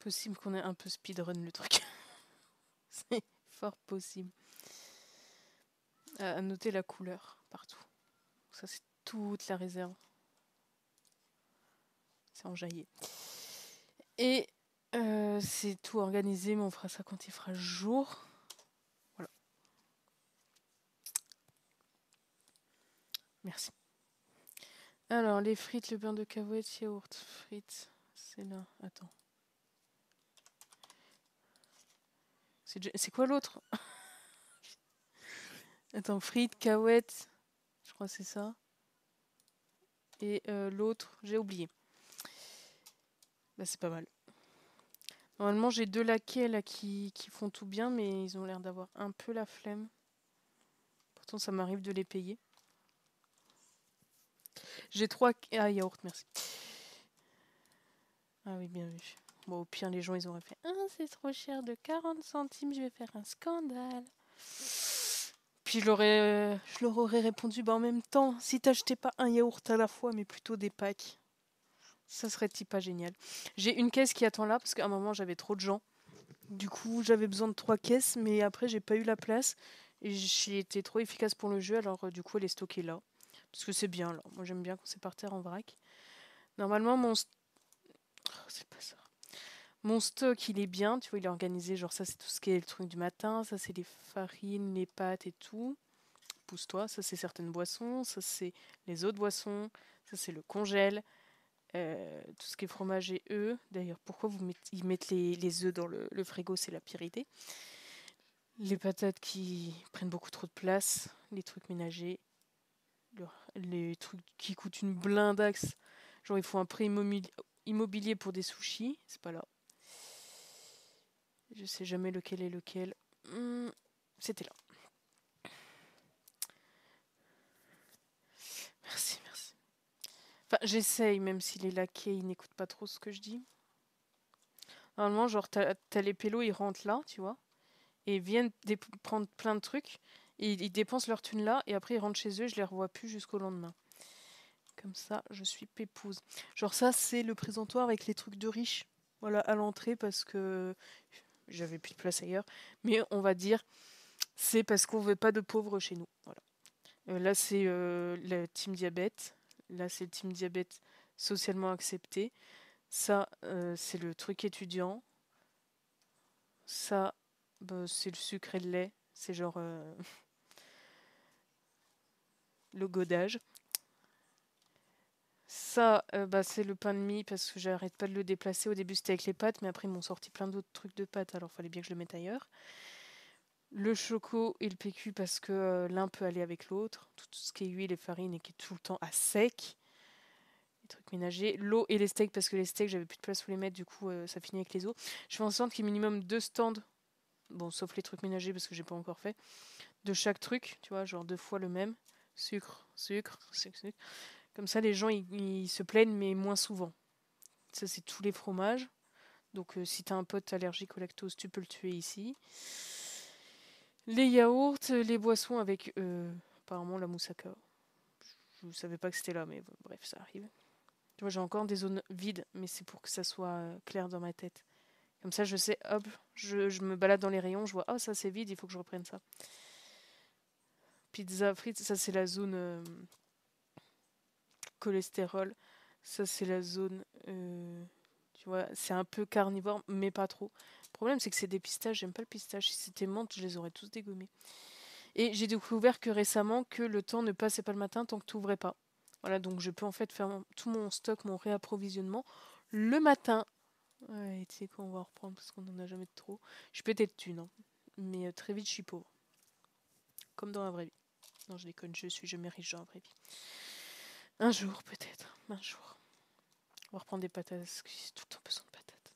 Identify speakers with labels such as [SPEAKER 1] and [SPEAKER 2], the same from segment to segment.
[SPEAKER 1] Possible qu'on ait un peu speedrun le truc. C'est fort possible. À noter la couleur partout. Ça, c'est toute la réserve. C'est enjaillé. Et c'est tout organisé, mais on fera ça quand il fera jour. Voilà. Merci. Alors, les frites, le beurre de cacahuète, yaourt, frites. C'est là. Attends. C'est quoi l'autre? Attends, frites, cacahuètes. Je crois que c'est ça. Et l'autre, j'ai oublié. Bah, c'est pas mal. Normalement, j'ai 2 laquais là qui font tout bien, mais ils ont l'air d'avoir un peu la flemme. Pourtant, ça m'arrive de les payer. J'ai 3... Ah, yaourt, merci. Ah oui, bien vu. Bon, au pire, les gens, ils auraient fait « Ah, c'est trop cher, de 40 centimes, je vais faire un scandale. » Puis je leur aurais répondu « Bah, en même temps, si t'achetais pas un yaourt à la fois, mais plutôt des packs, ça serait pas génial. » J'ai une caisse qui attend là, parce qu'à un moment, j'avais trop de gens. Du coup, j'avais besoin de 3 caisses, mais après, j'ai pas eu la place. Et j'ai été trop efficace pour le jeu, alors du coup, elle est stockée là. Parce que c'est bien, là. Moi, j'aime bien quand c'est par terre en vrac. Normalement, c'est pas ça. Mon stock, il est bien, tu vois, il est organisé. Genre, ça, c'est tout ce qui est le truc du matin. Ça, c'est les farines, les pâtes et tout. Pousse-toi. Ça, c'est certaines boissons. Ça, c'est les autres boissons. Ça, c'est le congèle. Tout ce qui est fromage et œufs. D'ailleurs, pourquoi ils mettent les œufs dans le frigo, c'est la pire idée. Les patates qui prennent beaucoup trop de place. Les trucs ménagers. Les trucs qui coûtent une blindaxe. Genre, il faut un prêt immobilier pour des sushis. C'est pas là. Je sais jamais lequel est lequel. C'était là. Merci, merci. Enfin, j'essaye, même si les laquais, ils n'écoutent pas trop ce que je dis. Normalement, genre, t'as les pélos, ils rentrent là, tu vois. Et ils viennent prendre plein de trucs. Et ils dépensent leur thune là. Et après, ils rentrent chez eux. Je les revois plus jusqu'au lendemain. Comme ça, je suis pépouse. Genre, ça, c'est le présentoir avec les trucs de riches. Voilà, à l'entrée, parce que j'avais plus de place ailleurs. Mais on va dire, c'est parce qu'on veut pas de pauvres chez nous. Voilà. Là, c'est le team diabète. Là, c'est le team diabète socialement accepté. Ça, c'est le truc étudiant. Ça, bah, c'est le sucre et le lait. C'est genre le godage. Ça, bah, c'est le pain de mie parce que j'arrête pas de le déplacer. Au début, c'était avec les pâtes, mais après, ils m'ont sorti plein d'autres trucs de pâtes, alors il fallait bien que je le mette ailleurs. Le choco et le PQ parce que l'un peut aller avec l'autre. Tout ce qui est huile et farine et qui est tout le temps à sec. Les trucs ménagers. L'eau et les steaks parce que les steaks, j'avais plus de place où les mettre, du coup, ça finit avec les os. Je fais en sorte qu'il y ait minimum 2 stands. Bon, sauf les trucs ménagers parce que j'ai pas encore fait. De chaque truc, tu vois, genre 2 fois le même. Sucre, sucre, sucre, sucre. Comme ça, les gens, ils se plaignent, mais moins souvent. Ça, c'est tous les fromages. Donc, si t'as un pote allergique au lactose, tu peux le tuer ici. Les yaourts, les boissons avec apparemment la moussaka. Je ne savais pas que c'était là, mais bon, bref, ça arrive. Tu vois, j'ai encore des zones vides, mais c'est pour que ça soit clair dans ma tête. Comme ça, je sais, hop, je me balade dans les rayons, je vois, oh, ça c'est vide, il faut que je reprenne ça. Pizza, frites, ça c'est la zone cholestérol. Ça c'est la zone, tu vois, c'est un peu carnivore, mais pas trop. Le problème, c'est que c'est des pistaches, j'aime pas le pistache. Si c'était menthe, je les aurais tous dégommés. Et j'ai découvert que récemment que le temps ne passait pas le matin tant que tu ouvrais pas. Voilà, donc je peux en fait faire tout mon stock, mon réapprovisionnement le matin. Ouais, tu sais quoi, on va reprendre parce qu'on en a jamais de trop. Je suis pété de thunes, hein. Mais très vite je suis pauvre. Comme dans la vraie vie. Non, je déconne, je suis jamais riche dans la vraie vie. Un jour peut-être, un jour. On va reprendre des patates, parce que j'ai tout le temps besoin de patates.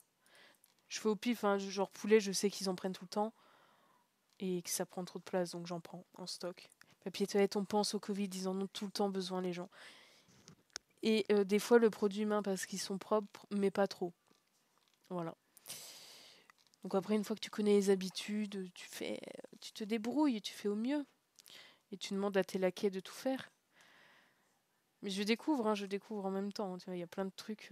[SPEAKER 1] Je fais au pif, hein, genre poulet, je sais qu'ils en prennent tout le temps. Et que ça prend trop de place, donc j'en prends en stock. Papier toilette, on pense au Covid, ils en ont tout le temps besoin, les gens. Et des fois, le produit humain, parce qu'ils sont propres, mais pas trop. Voilà. Donc après, une fois que tu connais les habitudes, tu te débrouilles, tu fais au mieux. Et tu demandes à tes laquais de tout faire. Mais je découvre en même temps. Tu vois, il y a plein de trucs.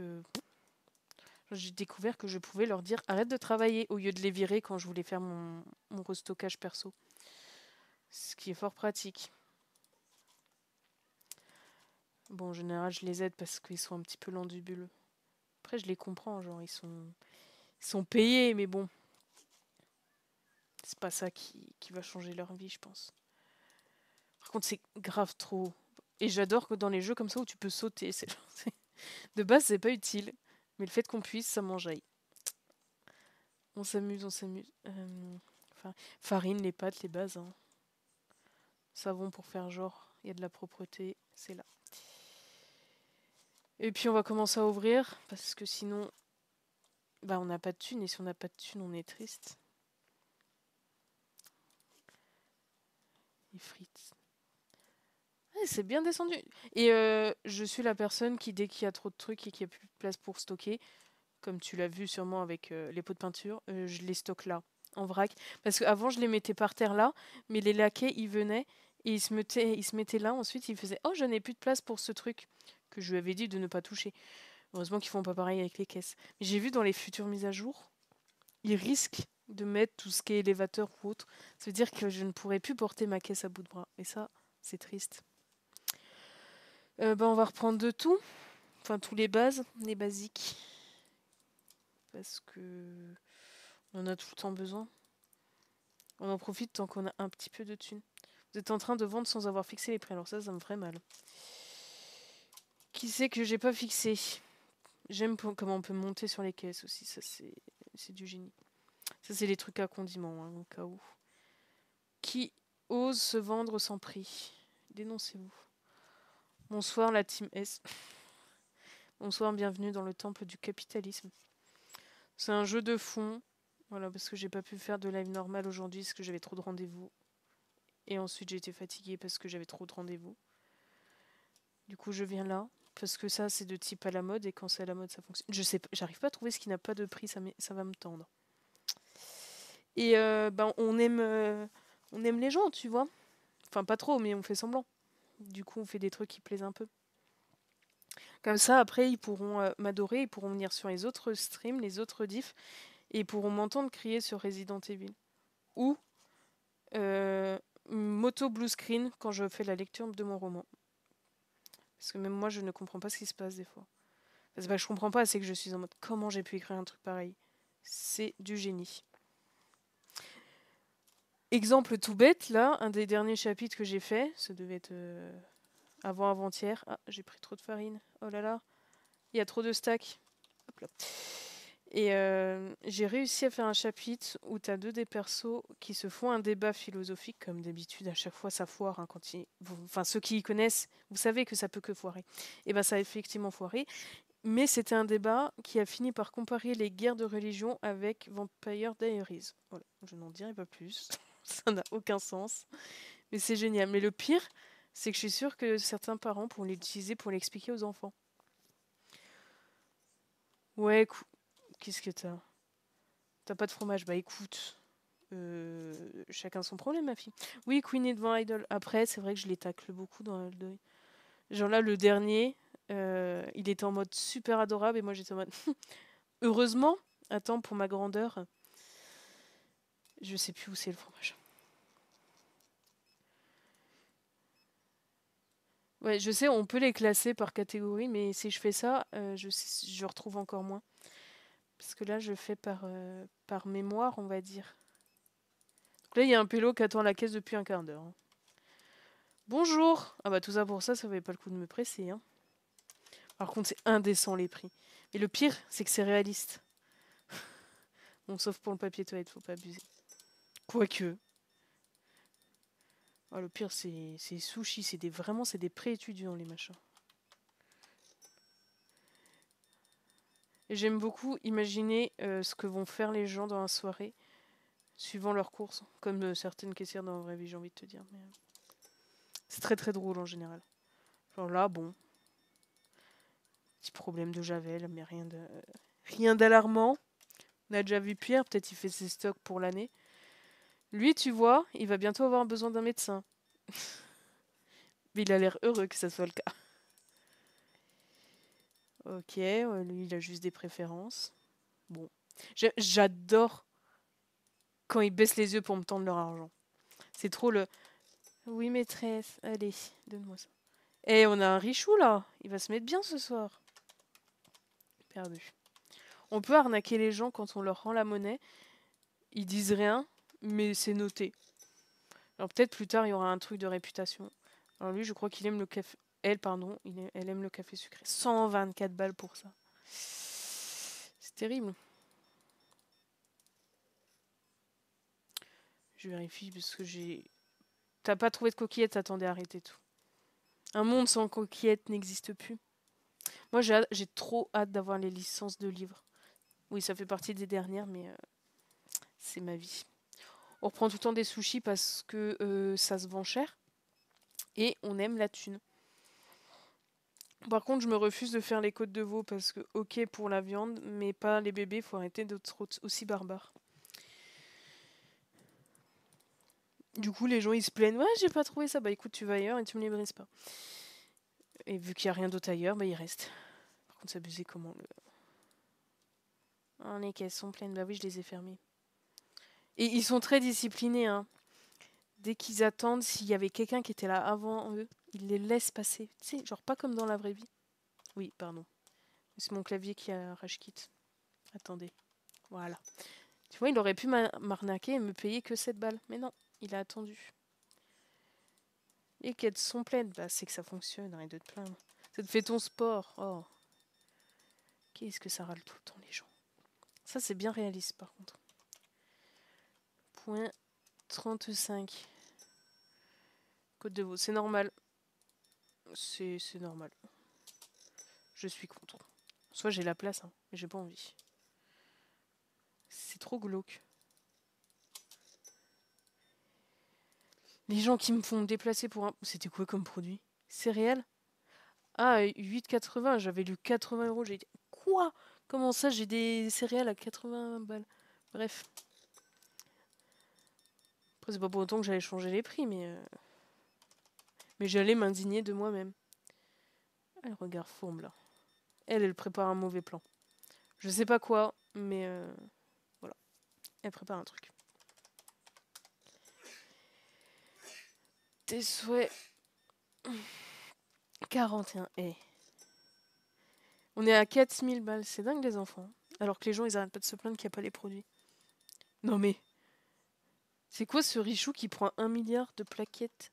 [SPEAKER 1] J'ai découvert que je pouvais leur dire arrête de travailler au lieu de les virer quand je voulais faire mon restockage perso. Ce qui est fort pratique. Bon, en général, je les aide parce qu'ils sont un petit peu lents du bulle. Après, je les comprends, genre, ils sont payés, mais bon, c'est pas ça qui va changer leur vie, je pense. Par contre, c'est grave trop. Et j'adore que dans les jeux comme ça où tu peux sauter, de base, c'est pas utile. Mais le fait qu'on puisse, ça m'enjaille. On s'amuse, on s'amuse. Farine, les pâtes, les bases. Hein. Savon pour faire genre, il y a de la propreté, c'est là. Et puis on va commencer à ouvrir, parce que sinon, bah on n'a pas de thunes, et si on n'a pas de thunes, on est triste. Les frites. Ouais, c'est bien descendu. Et je suis la personne qui, dès qu'il y a trop de trucs et qu'il n'y a plus de place pour stocker, comme tu l'as vu sûrement avec les pots de peinture, je les stocke là, en vrac. Parce qu'avant, je les mettais par terre là, mais les laquais, ils venaient et ils se mettaient là. Ensuite, ils faisaient oh, je n'ai plus de place pour ce truc que je lui avais dit de ne pas toucher. Heureusement qu'ils font pas pareil avec les caisses. Mais j'ai vu dans les futures mises à jour, ils risquent de mettre tout ce qui est élévateur ou autre. Ça veut dire que je ne pourrai plus porter ma caisse à bout de bras. Et ça, c'est triste. On va reprendre de tout. Enfin, tous les bases, les basiques. Parce que on en a tout le temps besoin. On en profite tant qu'on a un petit peu de thunes. Vous êtes en train de vendre sans avoir fixé les prix. Alors ça me ferait mal. Qui sait que j'ai pas fixé? J'aime comment on peut monter sur les caisses aussi. Ça, c'est du génie. Ça, c'est les trucs à condiments, hein, au cas où. Qui ose se vendre sans prix? Dénoncez-vous. Bonsoir, la team S. Bonsoir, bienvenue dans le temple du capitalisme. C'est un jeu de fond. Voilà, parce que j'ai pas pu faire de live normal aujourd'hui parce que j'avais trop de rendez-vous. Et ensuite, j'ai été fatiguée parce que j'avais trop de rendez-vous. Du coup, je viens là. Parce que ça, c'est de type à la mode. Et quand c'est à la mode, ça fonctionne. Je sais pas, j'arrive pas à trouver ce qui n'a pas de prix. Ça va me tendre. Et on aime les gens, tu vois. Enfin, pas trop, mais on fait semblant. Du coup, on fait des trucs qui plaisent un peu. Comme ça, après, ils pourront m'adorer. Ils pourront venir sur les autres streams, les autres diffs. Et ils pourront m'entendre crier sur Resident Evil. Ou moto blue screen quand je fais la lecture de mon roman. Parce que même moi, je ne comprends pas ce qui se passe des fois. C'est pas que je comprends pas, c'est que je suis en mode comment j'ai pu écrire un truc pareil. C'est du génie. Exemple tout bête, là, un des derniers chapitres que j'ai fait, ça devait être avant-hier. Ah, j'ai pris trop de farine. Oh là là, il y a trop de stacks. Hop là. Et j'ai réussi à faire un chapitre où tu as deux des persos qui se font un débat philosophique, comme d'habitude, à chaque fois ça foire. Hein, enfin, ceux qui y connaissent, vous savez que ça peut que foirer. Et bien ça a effectivement foiré. Mais c'était un débat qui a fini par comparer les guerres de religion avec Vampire Diaries. Voilà, je n'en dirai pas plus. Ça n'a aucun sens. Mais c'est génial. Mais le pire, c'est que je suis sûre que certains parents pourront l'utiliser pour l'expliquer aux enfants. Ouais, qu'est-ce que t'as? T'as pas de fromage? Bah écoute, chacun son problème, ma fille. Oui, Queen est devant Idol. Après, c'est vrai que je les tacle beaucoup dans Idol. Genre là, le dernier, il était en mode super adorable et moi j'étais en mode heureusement, attends, pour ma grandeur, je sais plus où c'est le fromage. Ouais, je sais, on peut les classer par catégorie, mais si je fais ça, je retrouve encore moins. Parce que là, je fais par mémoire, on va dire. Donc là, il y a un pélo qui attend à la caisse depuis un quart d'heure. Hein. Bonjour! Ah bah tout ça pour ça, ça valait pas le coup de me presser. Hein. Par contre, c'est indécent les prix. Et le pire, c'est que c'est réaliste. Bon, sauf pour le papier toilette, faut pas abuser. Quoique. Oh, le pire, c'est sushi. Vraiment, c'est des pré-étudiants, les machins. Et j'aime beaucoup imaginer ce que vont faire les gens dans la soirée, suivant leurs courses. Comme certaines caissières dans la vraie vie, j'ai envie de te dire. Mais, c'est très très drôle en général. Genre là, bon. Petit problème de Javel, mais rien d'alarmant. On a déjà vu Pierre, peut-être il fait ses stocks pour l'année. Lui, tu vois, il va bientôt avoir besoin d'un médecin. Mais il a l'air heureux que ça soit le cas. Ok, lui, il a juste des préférences. Bon. J'adore quand ils baissent les yeux pour me tendre leur argent. C'est trop le... Oui, maîtresse, allez, donne-moi ça. Eh, on a un richou, là. Il va se mettre bien ce soir. Perdu. On peut arnaquer les gens quand on leur rend la monnaie. Ils disent rien, mais c'est noté. Alors peut-être plus tard, il y aura un truc de réputation. Alors lui, je crois qu'il aime le café... Elle, pardon, elle aime le café sucré. 124 balles pour ça. C'est terrible. Je vérifie parce que j'ai... T'as pas trouvé de coquillettes, attendez, arrêtez tout. Un monde sans coquillettes n'existe plus. Moi, j'ai trop hâte d'avoir les licences de livres. Oui, ça fait partie des dernières, mais c'est ma vie. On reprend tout le temps des sushis parce que ça se vend cher. Et on aime la thune. Par contre, je me refuse de faire les côtes de veau parce que, ok pour la viande, mais pas les bébés, faut arrêter d'être aussi barbare. Du coup, les gens ils se plaignent, ouais, j'ai pas trouvé ça. Bah écoute, tu vas ailleurs et tu me les brises pas. Et vu qu'il y a rien d'autre ailleurs, bah il reste. Par contre, c'est abusé comment le. Oh, les caisses sont pleines, bah oui, je les ai fermées. Et ils sont très disciplinés, hein. Dès qu'ils attendent, s'il y avait quelqu'un qui était là avant eux, ils les laissent passer. Tu sais, genre pas comme dans la vraie vie. Oui, pardon. C'est mon clavier qui a rage quitte. Attendez. Voilà. Tu vois, il aurait pu m'arnaquer et me payer que 7 balles. Mais non, il a attendu. Les quêtes sont pleines. Bah, c'est que ça fonctionne, arrête de te plaindre. Ça te fait ton sport. Oh. Qu'est-ce que ça râle tout le temps, les gens. Ça, c'est bien réaliste, par contre. Point 35. Côte de veau, c'est normal. C'est normal. Je suis contre. Soit j'ai la place, hein, mais j'ai pas envie. C'est trop glauque. Les gens qui me font me déplacer pour un... C'était quoi comme produit? Céréales? Ah, 8,80. J'avais lu 80 euros. J'ai dit, quoi? Comment ça, j'ai des céréales à 80 balles? Bref. Après, c'est pas pour autant que j'allais changer les prix, mais j'allais m'indigner de moi-même. Elle regarde fourbe, là. Elle prépare un mauvais plan. Je sais pas quoi, mais voilà. Elle prépare un truc. Tes souhaits. 41. Eh. On est à 4000 balles. C'est dingue, les enfants. Alors que les gens, ils arrêtent pas de se plaindre qu'il n'y a pas les produits. Non, mais. C'est quoi ce richou qui prend 1 milliard de plaquettes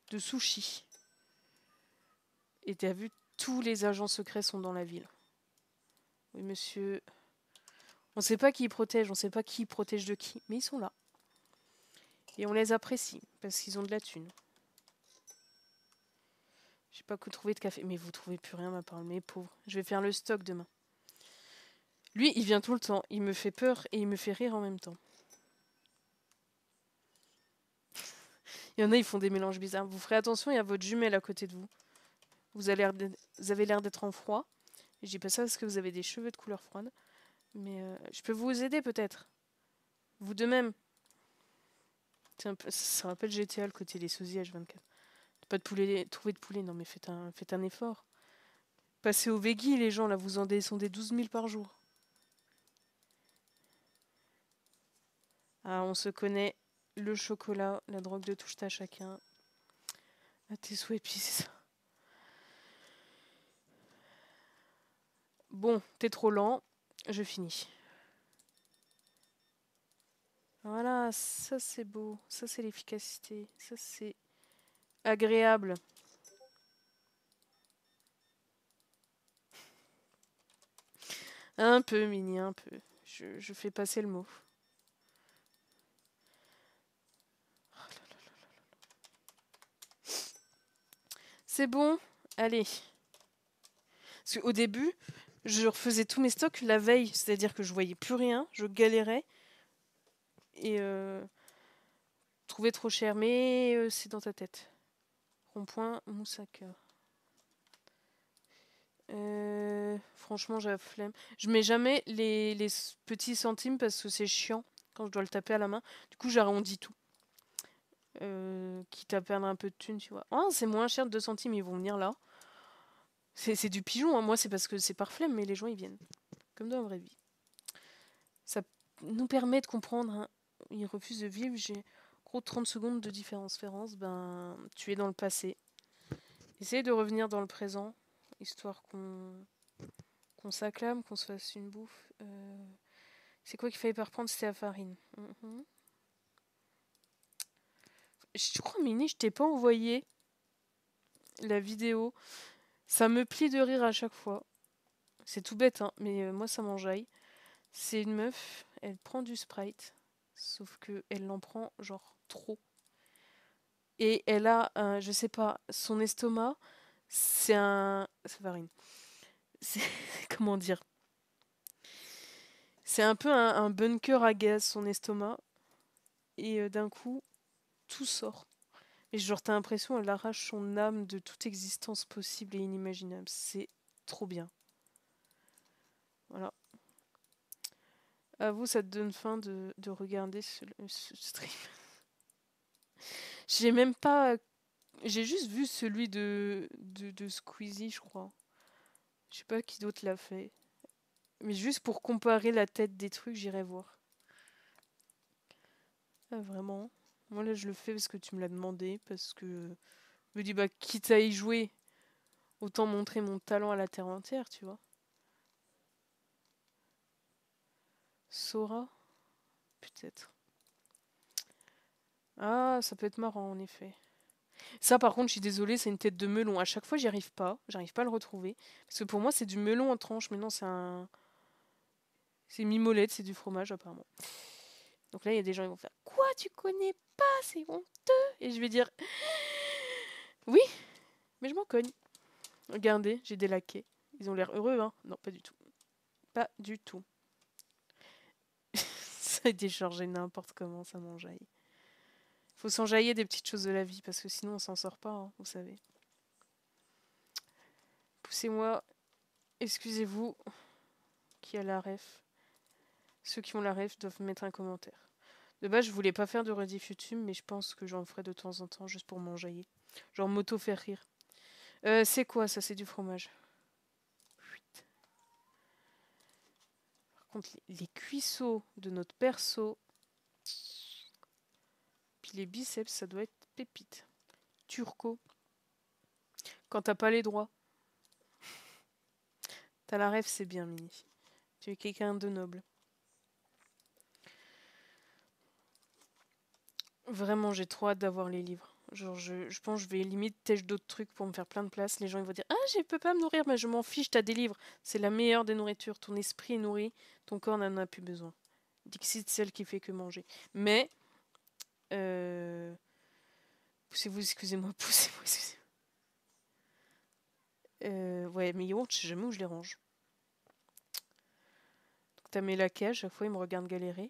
[SPEAKER 1] de sushi? Et t'as vu, tous les agents secrets sont dans la ville. Oui, monsieur. On sait pas qui protège, on sait pas qui protège de qui, mais ils sont là. Et on les apprécie, parce qu'ils ont de la thune. J'ai pas que trouvé de café. Mais vous trouvez plus rien, ma parole, mes pauvres. Je vais faire le stock demain. Lui, il vient tout le temps. Il me fait peur et il me fait rire en même temps. Il y en a, ils font des mélanges bizarres. Vous ferez attention, il y a votre jumelle à côté de vous. Vous avez l'air d'être en froid. Et je dis pas ça parce que vous avez des cheveux de couleur froide. Mais je peux vous aider peut-être. Vous de même. Ça rappelle GTA, le côté des sosies H24. Pas de poulet, trouver de poulet, non mais faites un effort. Passez au veggie, les gens, là, vous en descendez 12 000 par jour. Ah, on se connaît. Le chocolat, la drogue de touche à chacun. À tes souhaits, puis c'est ça. Bon, t'es trop lent. Je finis. Voilà, ça c'est beau. Ça c'est l'efficacité. Ça c'est agréable. Un peu, Mini, un peu. Je fais passer le mot. C'est bon. Allez. Parce qu'au début, je refaisais tous mes stocks la veille. C'est-à-dire que je voyais plus rien. Je galérais. Et trouvais trop cher. Mais c'est dans ta tête. Rond-point Moussaka. Franchement, j'ai la flemme. Je mets jamais les petits centimes parce que c'est chiant quand je dois le taper à la main. Du coup, j'arrondis tout. Quitte à perdre un peu de thunes, tu vois. Oh, c'est moins cher de 2 centimes, ils vont venir là. C'est du pigeon, hein. Moi, c'est parce que c'est par flemme, mais les gens, ils viennent. Comme dans la vraie vie. Ça nous permet de comprendre, hein. Il refuse de vivre, j'ai gros 30 secondes de différence. Ben, tu es dans le passé. Essaye de revenir dans le présent, histoire qu'on s'acclame, qu'on se fasse une bouffe. C'est quoi qu'il fallait pas reprendre? C'était la farine. Mhm. Je crois, Mini, je t'ai pas envoyé la vidéo. Ça me plie de rire à chaque fois. C'est tout bête, hein, mais moi ça m'enjaille. C'est une meuf, elle prend du Sprite, sauf que elle en prend genre trop. Et elle a, je sais pas, son estomac, c'est un... C'est farine. C'est... Comment dire? C'est un peu un bunker à gaz, son estomac. Et d'un coup, tout sort. Et genre, t'as l'impression qu'elle arrache son âme de toute existence possible et inimaginable. C'est trop bien. Voilà. À vous, ça te donne faim de regarder ce stream. J'ai même pas... J'ai juste vu celui de Squeezie, je crois. Je sais pas qui d'autre l'a fait. Mais juste pour comparer la tête des trucs, j'irai voir. Ah, vraiment. Moi, là, je le fais parce que tu me l'as demandé. Parce que je me dis, bah, quitte à y jouer, autant montrer mon talent à la terre entière, tu vois. Sora? Peut-être. Ah, ça peut être marrant, en effet. Ça, par contre, je suis désolée, c'est une tête de melon. À chaque fois, j'y arrive pas. J'arrive pas à le retrouver. Parce que pour moi, c'est du melon en tranche. Mais non, c'est un... C'est mimolette, c'est du fromage, apparemment. Donc là, il y a des gens qui vont faire quoi, tu connais pas, c'est honteux. Et je vais dire oui, mais je m'en cogne. Regardez, j'ai des laquais. Ils ont l'air heureux, hein? Non, pas du tout. Pas du tout. Ça a déchargé n'importe comment, ça m'enjaille. Faut s'enjailler des petites choses de la vie parce que sinon on s'en sort pas, hein, vous savez. Poussez-moi, excusez-vous, qui a la ref. Ceux qui ont la ref doivent mettre un commentaire. De base, je voulais pas faire de rediff YouTube, mais je pense que j'en ferai de temps en temps juste pour m'enjailler. Genre m'auto faire rire. C'est quoi ça? C'est du fromage. Par contre, les cuisseaux de notre perso, puis les biceps, ça doit être pépite. Turco. Quand t'as pas les droits. T'as la rêve, c'est bien, Mini. Tu es quelqu'un de noble. Vraiment, j'ai trop hâte d'avoir les livres. Genre, je pense que je vais limite têche d'autres trucs pour me faire plein de place. Les gens ils vont dire ah, je peux pas me nourrir, mais je m'en fiche, t'as des livres. C'est la meilleure des nourritures. Ton esprit est nourri, ton corps n'en a plus besoin. Dixit, celle qui fait que manger. Mais, poussez-vous, excusez-moi, poussez-moi, excusez-moi. Ouais, mes yaourts, je sais jamais où je les range. Donc, t'as mes laquais, à chaque fois, ils me regardent galérer.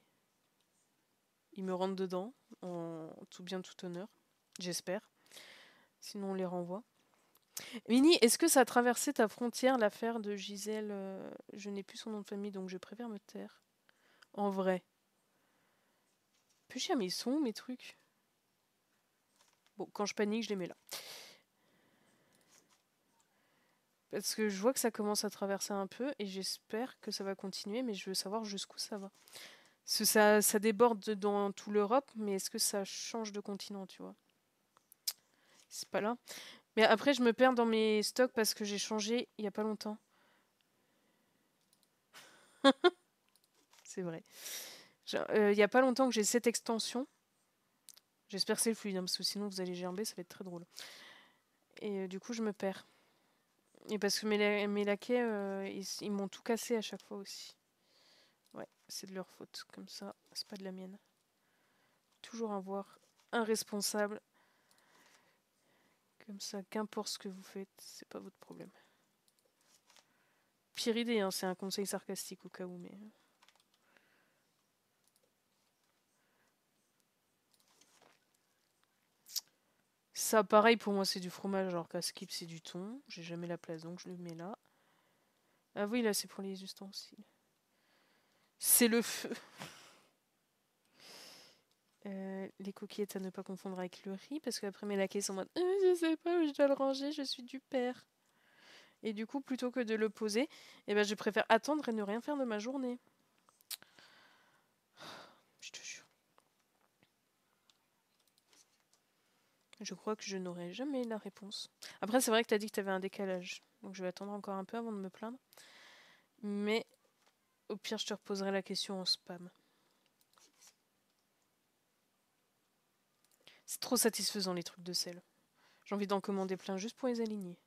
[SPEAKER 1] Ils me rentrent dedans, en tout bien, tout honneur. J'espère. Sinon, on les renvoie. Mini, est-ce que ça a traversé ta frontière l'affaire de Gisèle Je n'ai plus son nom de famille, donc je préfère me taire. En vrai. Putain, mais ils sont où mes trucs? Bon, quand je panique, je les mets là. Parce que je vois que ça commence à traverser un peu et j'espère que ça va continuer, mais je veux savoir jusqu'où ça va. Parce que ça déborde dans tout l'Europe, mais est-ce que ça change de continent, tu vois? C'est pas là. Mais après, je me perds dans mes stocks parce que j'ai changé il y a pas longtemps. C'est vrai. Il y a pas longtemps que j'ai cette extension. J'espère que c'est fluide, hein, parce que sinon vous allez gerber, ça va être très drôle. Et du coup, je me perds. Et parce que mes laquais, ils m'ont tout cassé à chaque fois aussi. Ouais, c'est de leur faute. Comme ça, c'est pas de la mienne. Toujours avoir un responsable. Comme ça, qu'importe ce que vous faites, c'est pas votre problème. Pire idée, hein, c'est un conseil sarcastique au cas où, mais... Ça, pareil, pour moi, c'est du fromage, alors qu'à Skip, c'est du thon. J'ai jamais la place, donc je le mets là. Ah oui, là, c'est pour les ustensiles. C'est le feu. Les coquillettes à ne pas confondre avec le riz, parce qu'après mes laquais sont en mode je sais pas où je dois le ranger, je suis du père. Et du coup, plutôt que de le poser, eh ben, je préfère attendre et ne rien faire de ma journée. Je crois que je n'aurai jamais la réponse. Après, c'est vrai que tu as dit que tu avais un décalage. Donc je vais attendre encore un peu avant de me plaindre. Mais au pire, je te reposerai la question en spam. C'est trop satisfaisant les trucs de sel. J'ai envie d'en commander plein juste pour les aligner.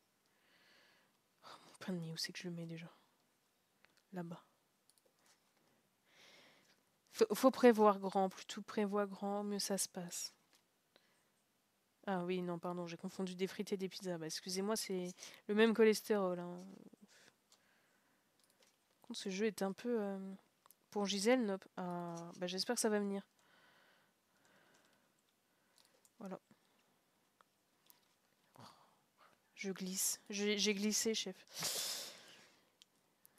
[SPEAKER 1] Oh, mon pain de mie, où c'est que je le mets déjà? Là-bas. Faut prévoir grand. Plus tout prévoit grand, mieux ça se passe. Ah oui, non, pardon, j'ai confondu des frites et des pizzas. Bah, excusez-moi, c'est le même cholestérol. Hein. Par contre, ce jeu est un peu... Pour Gisèle, nope. Ah, bah, j'espère que ça va venir. Voilà. Je glisse. J'ai glissé, chef.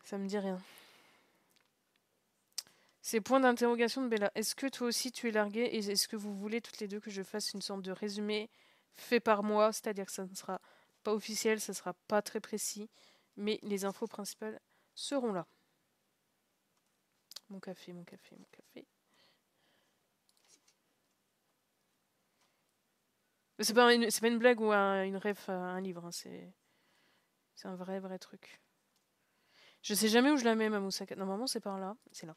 [SPEAKER 1] Ça me dit rien. C'est point d'interrogation de Bella. Est-ce que toi aussi tu es larguée et est-ce que vous voulez toutes les deux que je fasse une sorte de résumé fait par moi, c'est-à-dire que ça ne sera pas officiel, ça ne sera pas très précis, mais les infos principales seront là. Mon café, mon café, mon café. C'est pas une blague ou une ref à un livre, hein, c'est un vrai truc. Je sais jamais où je la mets ma moussaka. Normalement c'est par là, c'est là.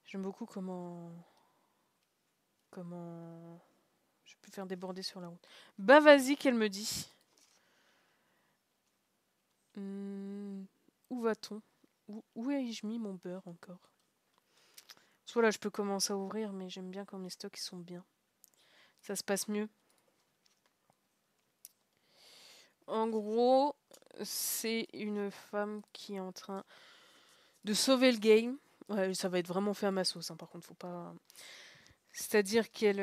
[SPEAKER 1] J'aime beaucoup comment je peux faire déborder sur la route. Bah vas-y qu'elle me dit. Où va-t-on? Où ai-je mis mon beurre encore? Soit là je peux commencer à ouvrir, mais j'aime bien quand mes stocks ils sont bien. Ça se passe mieux. En gros, c'est une femme qui est en train de sauver le game. Ouais, ça va être vraiment fait à ma sauce, hein, par contre, faut pas. C'est-à-dire qu'elle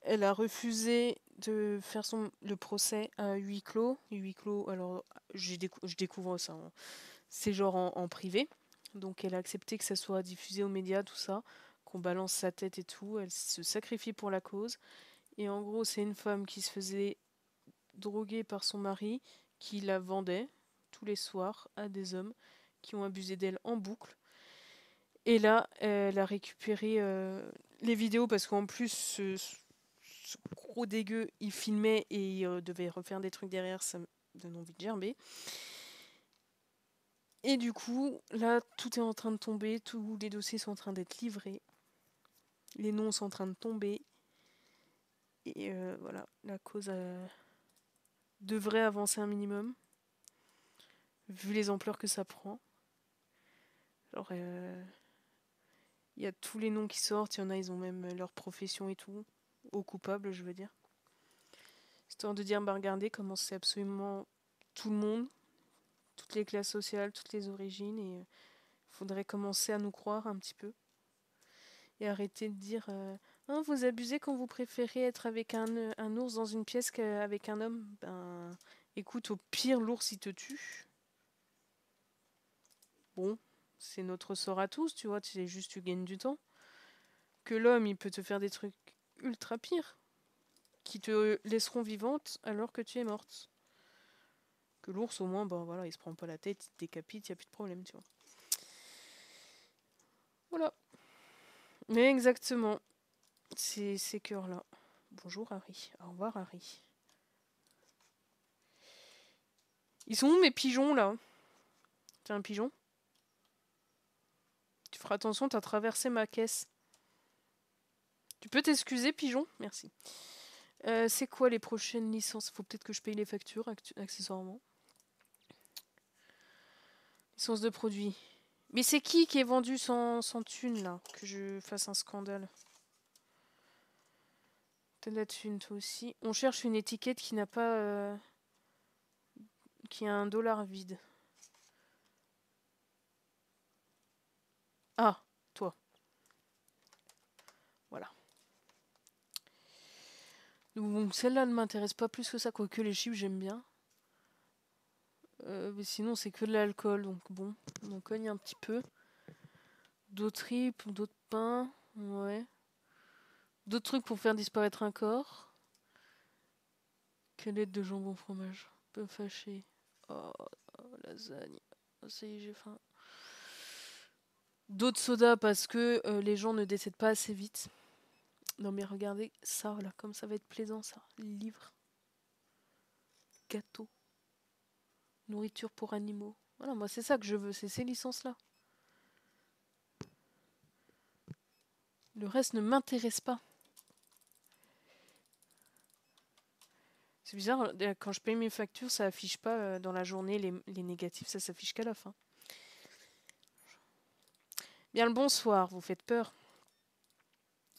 [SPEAKER 1] elle a refusé de faire le procès à huis clos. Huis clos, alors je découvre ça. Hein. C'est genre en privé. Donc elle a accepté que ça soit diffusé aux médias, tout ça, qu'on balance sa tête et tout. Elle se sacrifie pour la cause. Et en gros, c'est une femme qui se faisait droguer par son mari, qui la vendait tous les soirs à des hommes qui ont abusé d'elle en boucle. Et là, elle a récupéré les vidéos parce qu'en plus, ce gros dégueu, il filmait et il devait refaire des trucs derrière, ça me donne envie de gerber. Et du coup, là, tout est en train de tomber, tous les dossiers sont en train d'être livrés, les noms sont en train de tomber. Et voilà, la cause devrait avancer un minimum, vu les ampleurs que ça prend. Genre, il y a tous les noms qui sortent, il y en a, ils ont même leur profession et tout, aux coupables, je veux dire. Histoire de dire, bah regardez comment c'est absolument tout le monde, toutes les classes sociales, toutes les origines, et il faudrait commencer à nous croire un petit peu. Et arrêter de dire oh, vous abusez quand vous préférez être avec un ours dans une pièce qu'avec un homme. Ben écoute, au pire, l'ours il te tue. Bon, c'est notre sort à tous, tu vois, c'est juste tu gagnes du temps. Que l'homme il peut te faire des trucs ultra pires qui te laisseront vivante alors que tu es morte. Que l'ours au moins, ben voilà, il se prend pas la tête, il te décapite, il n'y a plus de problème, tu vois. Voilà. Mais exactement, c'est ces cœurs-là. Bonjour Harry. Au revoir Harry. Ils sont où mes pigeons là? T'es un pigeon? Tu feras attention, t'as traversé ma caisse. Tu peux t'excuser, pigeon? Merci. C'est quoi les prochaines licences? Faut peut-être que je paye les factures accessoirement. Licence de produit. Mais c'est qui est vendu sans thune là? Que je fasse un scandale. T'as de la thune toi aussi. On cherche une étiquette qui n'a pas... qui a un dollar vide. Ah, toi. Voilà. Donc celle-là ne m'intéresse pas plus que ça, quoique les chips j'aime bien. Mais sinon c'est que de l'alcool, donc bon, on en cogne un petit peu. D'autres tripes, d'autres pains, ouais. D'autres trucs pour faire disparaître un corps. Quelle aide de jambon fromage. Peu fâché. Oh, lasagne. Oh, ça y est, j'ai faim. D'autres sodas parce que les gens ne décèdent pas assez vite. Non mais regardez ça là, comme ça va être plaisant ça. Livres, gâteaux, nourriture pour animaux. Voilà, moi c'est ça que je veux, c'est ces licences-là. Le reste ne m'intéresse pas. C'est bizarre, quand je paye mes factures, ça affiche pas dans la journée les négatifs, ça s'affiche qu'à la fin. Bien le bonsoir, vous faites peur.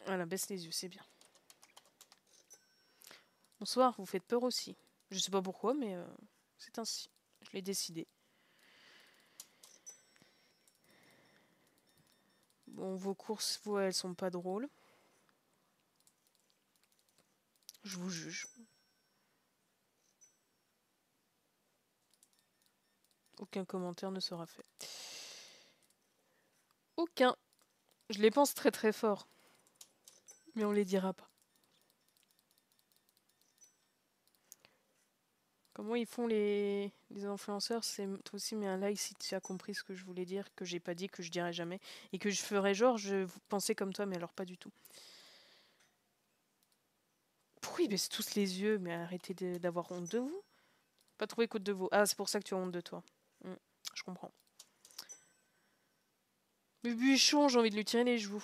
[SPEAKER 1] Voilà, baisse les yeux, c'est bien. Bonsoir, vous faites peur aussi. Je sais pas pourquoi, mais c'est ainsi. Je l'ai décidé. Bon, vos courses, vous, elles sont pas drôles. Je vous juge. Aucun commentaire ne sera fait. Aucun. Je les pense très très fort. Mais on les dira pas. Comment ils font les influenceurs? C'est toi aussi, mais un like si tu as compris ce que je voulais dire, que j'ai pas dit, que je dirai jamais. Et que je ferai genre, je pensais comme toi, mais alors pas du tout. Pourquoi ils baissent tous les yeux? Mais arrêtez d'avoir honte de vous. Pas trouvé côte de veau. Ah, c'est pour ça que tu as honte de toi. Je comprends. Mais Buchon, j'ai envie de lui tirer les joues.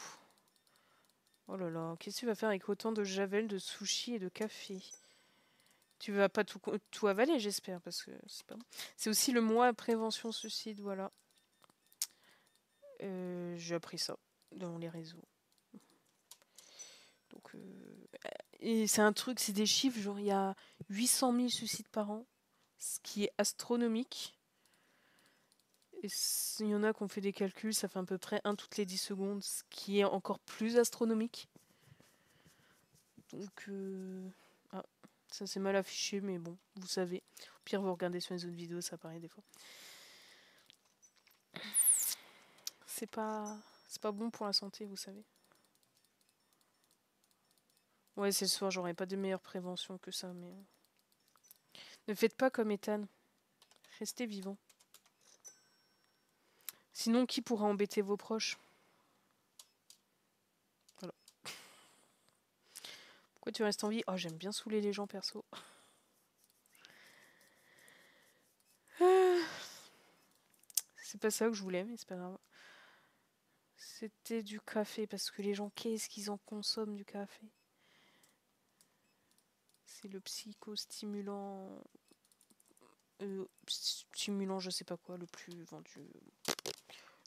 [SPEAKER 1] Oh là là, qu'est-ce que tu vas faire avec autant de javel, de sushi et de café? Tu vas pas tout avaler, j'espère, parce que c'est pas bon. C'est aussi le mois prévention suicide, voilà. J'ai appris ça dans les réseaux. Donc, et c'est un truc, c'est des chiffres, genre il y a 800 000 suicides par an, ce qui est astronomique. Et il y en a qui ont fait des calculs, ça fait à peu près 1 toutes les 10 secondes, ce qui est encore plus astronomique. Donc, ah, ça c'est mal affiché, mais bon, vous savez. Au pire, vous regardez sur les autres vidéos, ça apparaît des fois. C'est pas bon pour la santé, vous savez. Ouais, c'est le soir, j'aurais pas de meilleure prévention que ça, mais... Ne faites pas comme Ethan. Restez vivant. Sinon, qui pourra embêter vos proches? Voilà. Pourquoi tu restes en vie? Oh, j'aime bien saouler les gens, perso. C'est pas ça que je voulais, mais c'est pas grave. C'était du café, parce que les gens, qu'est-ce qu'ils en consomment du café? C'est le psychostimulant... stimulant, je sais pas quoi, le plus vendu.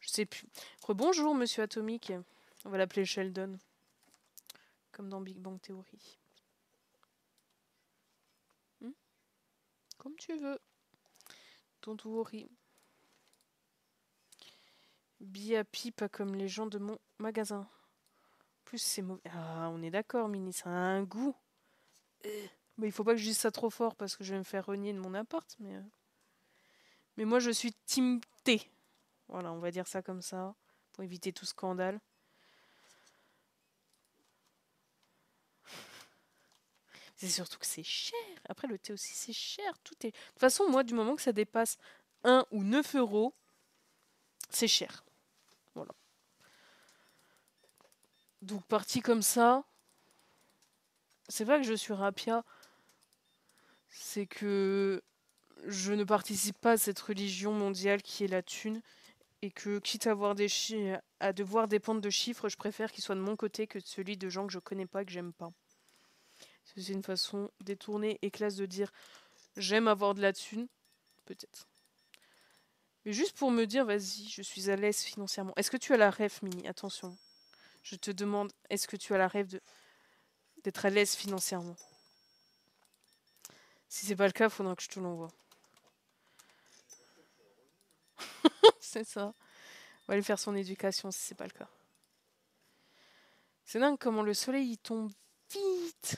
[SPEAKER 1] Je sais plus. Rebonjour, monsieur Atomique. On va l'appeler Sheldon. Comme dans Big Bang Theory. Comme tu veux. Don't worry. Be happy, pas comme les gens de mon magasin. En plus, c'est mauvais. Ah, on est d'accord, Mini, ça a un goût. Mais il faut pas que je dise ça trop fort parce que je vais me faire renier de mon appart. Mais moi, je suis team T. Voilà, on va dire ça comme ça. Pour éviter tout scandale. C'est surtout que c'est cher. Après, le thé aussi, c'est cher. Tout est... De toute façon, moi, du moment que ça dépasse 1 ou 9 euros, c'est cher. Voilà. Donc, parti comme ça, c'est vrai que je suis rapia. C'est que je ne participe pas à cette religion mondiale qui est la thune. Et que, quitte à, à devoir dépendre de chiffres, je préfère qu'ils soient de mon côté que de celui de gens que je connais pas et que j'aime pas. C'est une façon détournée et classe de dire j'aime avoir de la thune, peut-être. Mais juste pour me dire, vas-y, je suis à l'aise financièrement. Est-ce que tu as la rêve, Mini? Attention. Je te demande, est-ce que tu as la rêve d'être à l'aise financièrement? Si c'est pas le cas, il faudra que je te l'envoie. C'est ça. On va aller faire son éducation si c'est pas le cas. C'est dingue comment le soleil il tombe vite.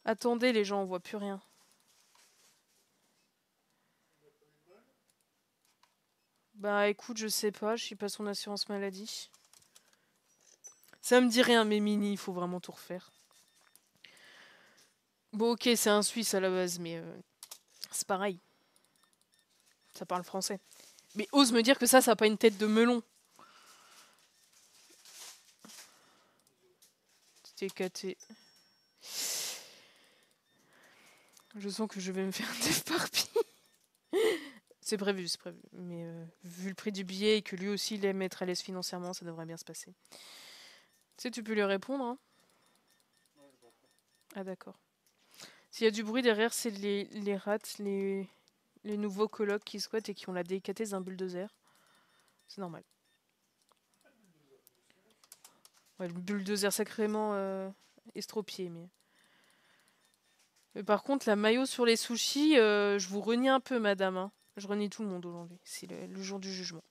[SPEAKER 1] Attendez les gens, on voit plus rien. Bah écoute, je sais pas, je suis pas son assurance maladie. Ça me dit rien, mais Mini, il faut vraiment tout refaire. Bon ok, c'est un Suisse à la base, mais c'est pareil. Ça parle français. Mais ose me dire que ça a pas une tête de melon. TKT. Je sens que je vais me faire déparpiller. C'est prévu, c'est prévu. Mais vu le prix du billet et que lui aussi il aime être à l'aise financièrement, ça devrait bien se passer. Tu sais, tu peux lui répondre, hein. Ah d'accord. S'il y a du bruit derrière, c'est les rats, les nouveaux colocs qui squattent et qui ont la délicatesse d'un bulldozer. C'est normal. Ouais, le bulldozer sacrément estropié. Mais par contre, la mayo sur les sushis, je vous renie un peu, madame. Hein. Je renie tout le monde aujourd'hui. C'est le jour du jugement.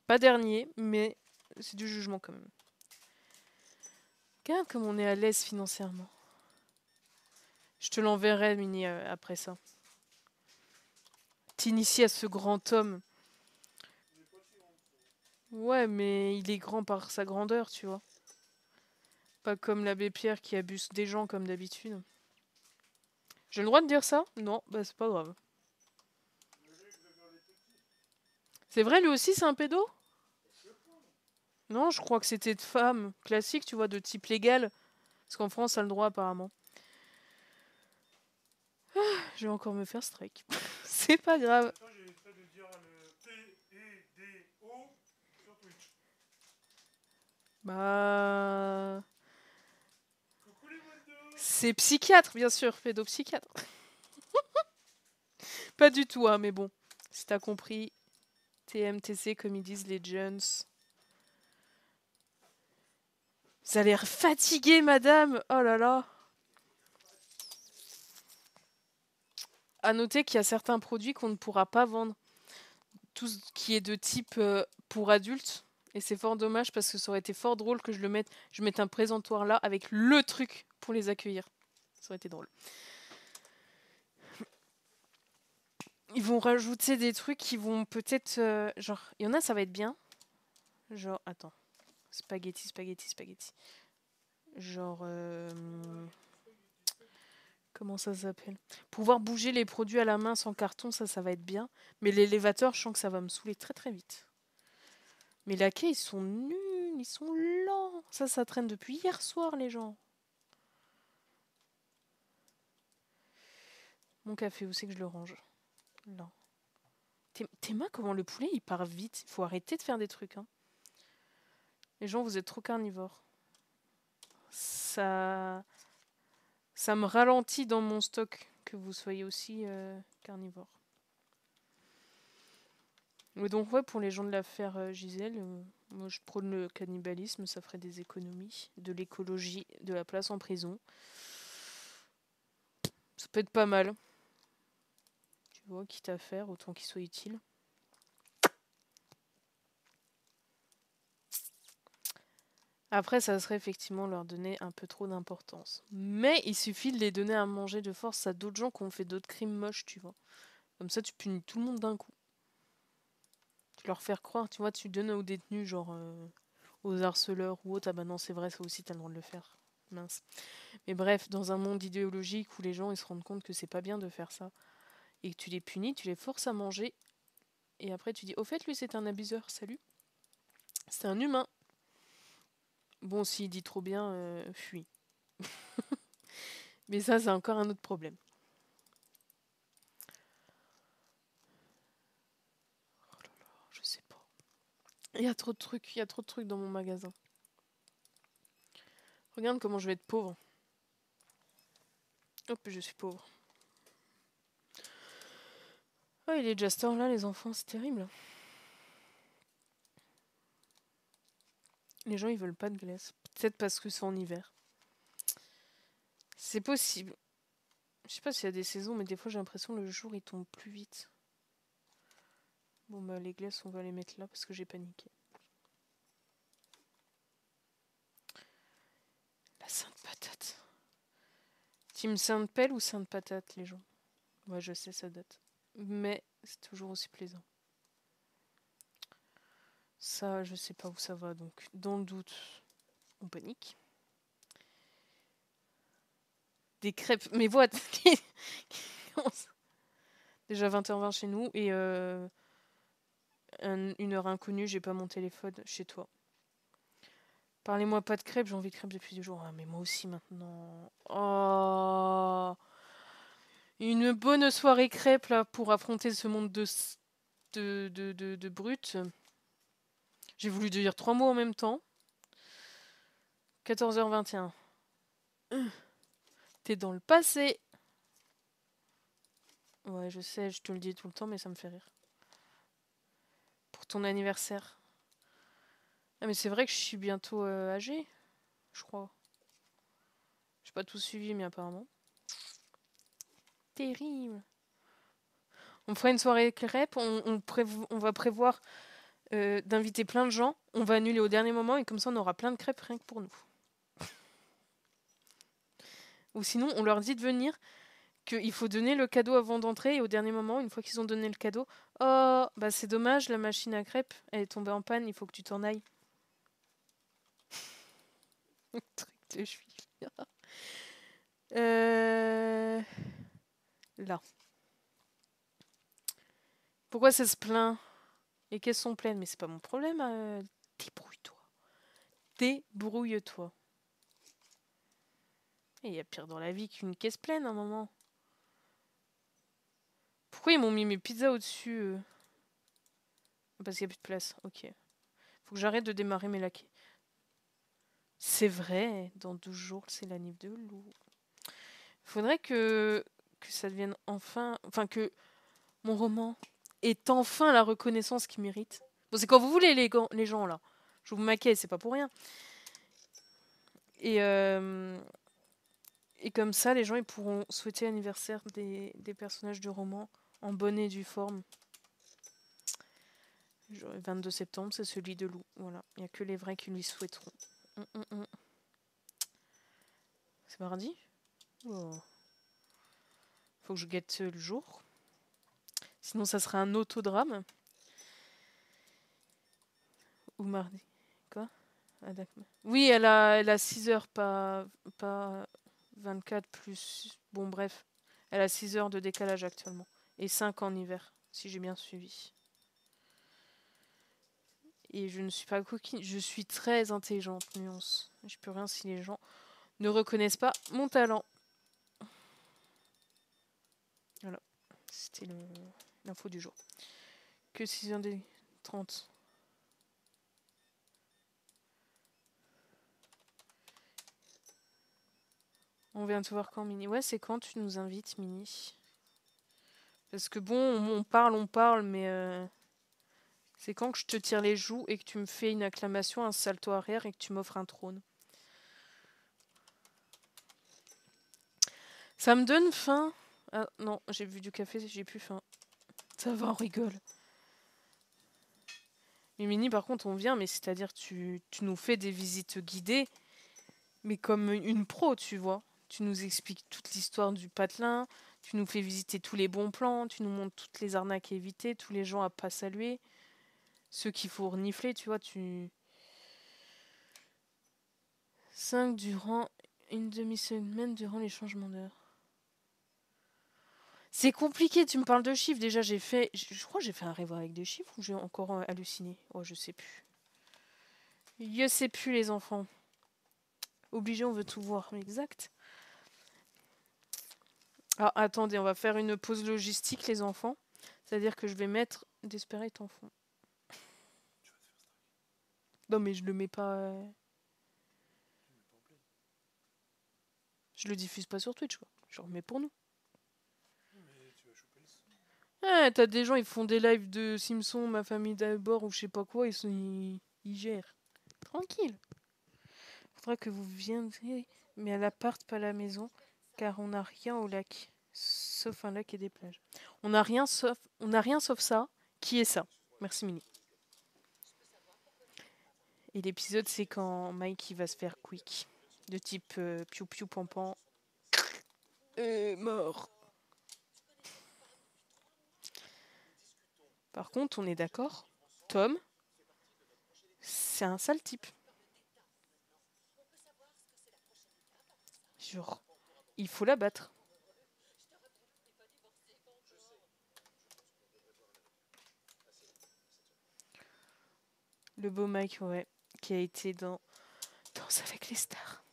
[SPEAKER 1] Pas dernier, mais c'est du jugement quand même. Regarde comme on est à l'aise financièrement. Je te l'enverrai, Mini, après ça. T'inities à ce grand homme. Ouais, mais il est grand par sa grandeur, tu vois. Pas comme l'abbé Pierre qui abuse des gens comme d'habitude. J'ai le droit de dire ça? Non, bah c'est pas grave. C'est vrai, lui aussi, c'est un pédo? Non, je crois que c'était de femme classique, tu vois, de type légal. Parce qu'en France, ça a le droit apparemment. Je vais encore me faire strike. C'est pas grave. Bah... C'est psychiatre, bien sûr, pédopsychiatre. Pas du tout, hein, mais bon. Si t'as compris, TMTC, comme ils disent les jeunes. Vous avez l'air fatigué, madame. Oh là là. À noter qu'il y a certains produits qu'on ne pourra pas vendre. Tout ce qui est de type pour adultes. Et c'est fort dommage parce que ça aurait été fort drôle que je mette un présentoir là avec le truc pour les accueillir. Ça aurait été drôle. Ils vont rajouter des trucs qui vont peut-être... genre, il y en a, ça va être bien. Genre, attends. Spaghetti. Genre... comment ça s'appelle? Pouvoir bouger les produits à la main sans carton, ça va être bien. Mais l'élévateur, je sens que ça va me saouler très très vite. Mais les laquais, ils sont nuls, ils sont lents. Ça traîne depuis hier soir, les gens. Mon café, où c'est que je le range? Là. Tes mains, comment le poulet, il part vite. Il faut arrêter de faire des trucs. Hein. Les gens, vous êtes trop carnivores. Ça me ralentit dans mon stock que vous soyez aussi carnivores. Mais donc, ouais, pour les gens de l'affaire Gisèle, moi je prône le cannibalisme, ça ferait des économies, de l'écologie, de la place en prison. Ça peut être pas mal. Tu vois, quitte à faire, autant qu'il soit utile. Après, ça serait effectivement leur donner un peu trop d'importance. Mais il suffit de les donner à manger de force à d'autres gens qui ont fait d'autres crimes moches, tu vois. Comme ça, tu punis tout le monde d'un coup. Tu leur faire croire, tu vois, tu donnes aux détenus, genre aux harceleurs ou autres, ah bah non, c'est vrai, ça aussi, t'as le droit de le faire. Mince. Mais bref, dans un monde idéologique où les gens ils se rendent compte que c'est pas bien de faire ça, et que tu les punis, tu les forces à manger, et après tu dis, au fait, lui c'est un abuseur, salut. C'est un humain. Bon, s'il dit trop bien, fuis. Mais ça, c'est encore un autre problème. Oh là là, je sais pas. Il y a trop de trucs dans mon magasin. Regarde comment je vais être pauvre. Hop, je suis pauvre. Oh, il est déjà ce là, les enfants, c'est terrible. Les gens, ils veulent pas de glace. Peut-être parce que c'est en hiver. C'est possible. Je sais pas s'il y a des saisons, mais des fois, j'ai l'impression que le jour, il tombe plus vite. Bon, bah, les glaces, on va les mettre là parce que j'ai paniqué. La Sainte Patate. Team Sainte Pelle ou Sainte Patate, les gens? Ouais, je sais, ça date. Mais c'est toujours aussi plaisant. Ça, je sais pas où ça va, donc dans le doute, on panique. Des crêpes, mais what? Déjà 20h20 chez nous et une heure inconnue, j'ai pas mon téléphone chez toi. Parlez-moi pas de crêpes, j'ai envie de crêpes depuis 2 jours. Ah, mais moi aussi maintenant. Oh, une bonne soirée crêpes là pour affronter ce monde de brutes. J'ai voulu dire 3 mots en même temps. 14h21. T'es dans le passé. Ouais, je sais, je te le dis tout le temps, mais ça me fait rire. Pour ton anniversaire. Ah, mais c'est vrai que je suis bientôt âgée, je crois. J'ai pas tout suivi, mais apparemment. Terrible. On fera une soirée crêpes, on va prévoir d'inviter plein de gens. On va annuler au dernier moment et comme ça on aura plein de crêpes rien que pour nous. Ou sinon, on leur dit de venir, qu'il faut donner le cadeau avant d'entrer et au dernier moment, une fois qu'ils ont donné le cadeau, oh, bah c'est dommage, la machine à crêpes, elle est tombée en panne, il faut que tu t'en ailles. Truc de juif. Là. Pourquoi ça se plaint? Les caisses sont pleines, mais c'est pas mon problème. Débrouille-toi. Débrouille-toi. Il y a pire dans la vie qu'une caisse pleine à un moment. Pourquoi ils m'ont mis mes pizzas au-dessus Parce qu'il n'y a plus de place. Ok. Faut que j'arrête de démarrer mes laquais. C'est vrai, dans 12 jours, c'est la nif de loup. Faudrait que ça devienne enfin... Enfin, que mon roman ait enfin la reconnaissance qu'il mérite. Bon, c'est quand vous voulez, les gens, là. Je vous maquais, c'est pas pour rien. Et comme ça, les gens ils pourront souhaiter l'anniversaire des personnages du roman en bonne et due forme. Le 22 septembre, c'est celui de Lou. Voilà, il n'y a que les vrais qui lui souhaiteront. C'est mardi? Oh. Faut que je guette le jour. Sinon, ça sera un autodrame. Ou mardi. Quoi? Ah, d'accord. Oui, elle a 6 heures, pas 24 plus... Bon, bref. Elle a 6 heures de décalage actuellement. Et 5 en hiver, si j'ai bien suivi. Et je ne suis pas coquine, je suis très intelligente, nuance. Je peux rien si les gens ne reconnaissent pas mon talent. Voilà, c'était l'info du jour. Que 6h30. On vient te voir quand, Mini? Ouais, c'est quand tu nous invites, Mini? Parce que bon, on parle, mais c'est quand que je te tire les joues et que tu me fais une acclamation, un salto arrière et que tu m'offres un trône? Ça me donne faim. Ah non, j'ai bu du café, j'ai plus faim. Ça va, on rigole. Mais Mini, par contre, on vient, mais c'est-à-dire tu nous fais des visites guidées, mais comme une pro, tu vois. Tu nous expliques toute l'histoire du patelin, tu nous fais visiter tous les bons plans, tu nous montres toutes les arnaques à éviter, tous les gens à pas saluer, ceux qu'il faut renifler, tu vois. 5 durant une demi-semaine durant les changements d'heure. C'est compliqué, tu me parles de chiffres. Déjà, je crois que j'ai fait un rêve avec des chiffres ou j'ai encore halluciné. Oh, je sais plus. Je sais plus, les enfants. Obligé, on veut tout voir. Mais exact. Ah, attendez, on va faire une pause logistique, les enfants. C'est-à-dire que je vais mettre Desperate en fond. Non, mais je le mets pas. Je le diffuse pas sur Twitch, quoi. Je le remets pour nous. Ah, t'as des gens, ils font des lives de Simpson, ma famille d'abord, ou je sais pas quoi, ils gèrent. Tranquille. Faudra que vous viendrez, mais à l'appart, pas à la maison, car on n'a rien au lac. Sauf un lac et des plages. On n'a rien sauf ça. Qui est ça? Merci Mini. Et l'épisode, c'est quand Mike il va se faire quick. De type piou piou pampan. Mort. Par contre, on est d'accord, Tom, c'est un sale type. Genre, il faut l'abattre. Le beau Mike, ouais, qui a été dans les stars.